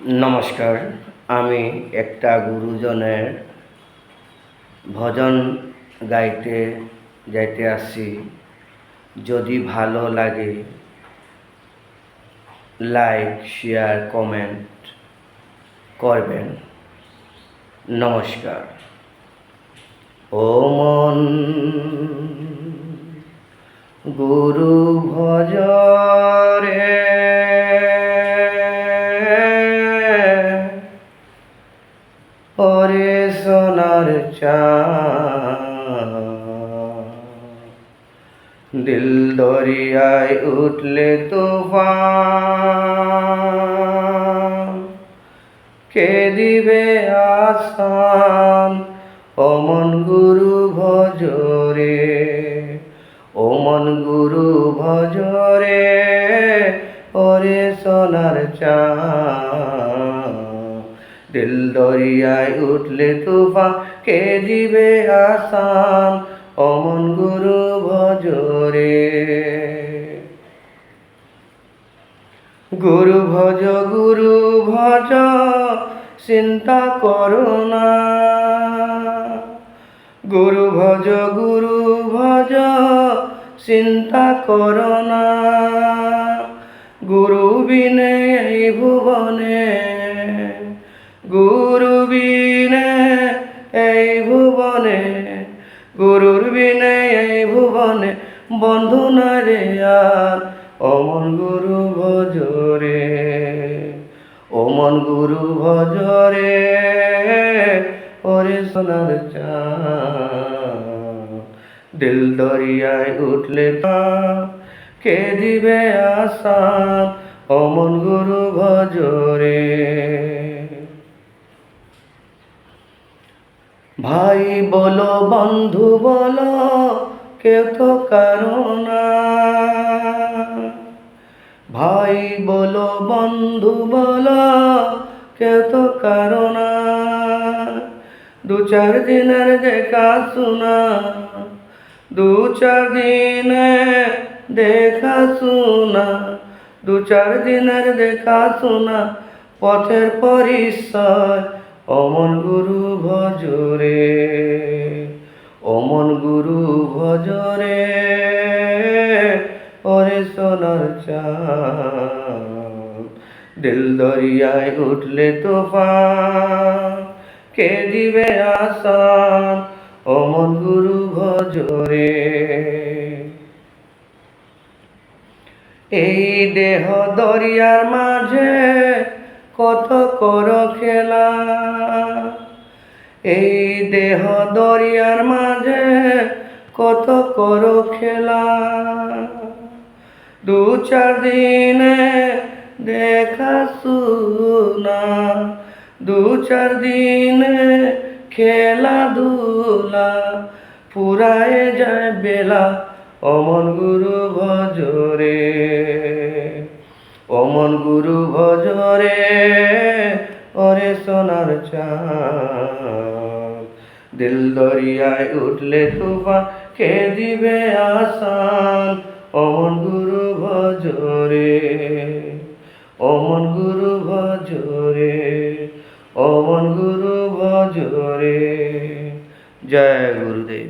নমস্কার। আমি একটা গুরুজনের ভজন গাইতে যাইতে আসছি। যদি ভালো লাগে লাইক, শেয়ার, কমেন্ট করবেন। নমস্কার। ও মন গুরু ভজ রে, ওরে সোনার চাঁদ, দিল দরিয়ায় উঠলে তুফান, কে দিবে আসান? ও মন গুরু ভজ রে, ও মন গুরু ভজ রে, ওরে সোনার চাঁদ, দিল দরিয়ায় উঠলে তুফান, কে দিবে আসান? ও মন গুরু ভজ রে। গুরু ভজ, গুরু ভজ, চিন্তা করো না। গুরু ভজ, গুরু ভজ, চিন্তা করো না। গুরু বিনে এই ভুবনে, গুরু বিনে এই ভুবনে, গুরুর বিনে এই ভুবনে বন্ধু না রে আর। ও মন গুরু ভজ রে, ও মন গুরু ভজ রে, ওরে সোনার চাঁদ, দিল দরিয়ায় উঠলে কে দিবে আসান? ও মন গুরু ভজ রে। ভাই বলো, বন্ধু বলো, কেউ তো কারো না। ভাই বলো, বন্ধু বলো, কেউ তো কারো না। দু চার দিনের দেখা শোনা, দু চার দিনে দেখা শোনা, দু চার দিনের দেখা শোনা, পথের পরিচয়। ও মন গুরু ভজ রে, ও মন গুরু ভজ রে, ওরে সোনার চাঁদ, দিল দরিয়ায় উঠলে তুফান, কে দিবে আসান? ও মন গুরু ভজ রে। এই দেহ দরিয়ার মাঝে কত কর খেলা, এই দেহ দরিয়ার মাঝে কত কর খেলা। দু চার দিনে দেখা শোনা, দু চার দিনে খেলাধুলা, ফুরায় যায় বেলা। ও মন গুরু ভজ রে, ও মন গুরু ভজ রে, ওরে সোনার চাঁদ, দিল দরিয়ায় উঠলে তুফান, কে দিবে আসান? ও মন গুরু ভজ রে, ও মন গুরু ভজ রে, ও মন গুরু ভজ রে। জয় গুরুদেব।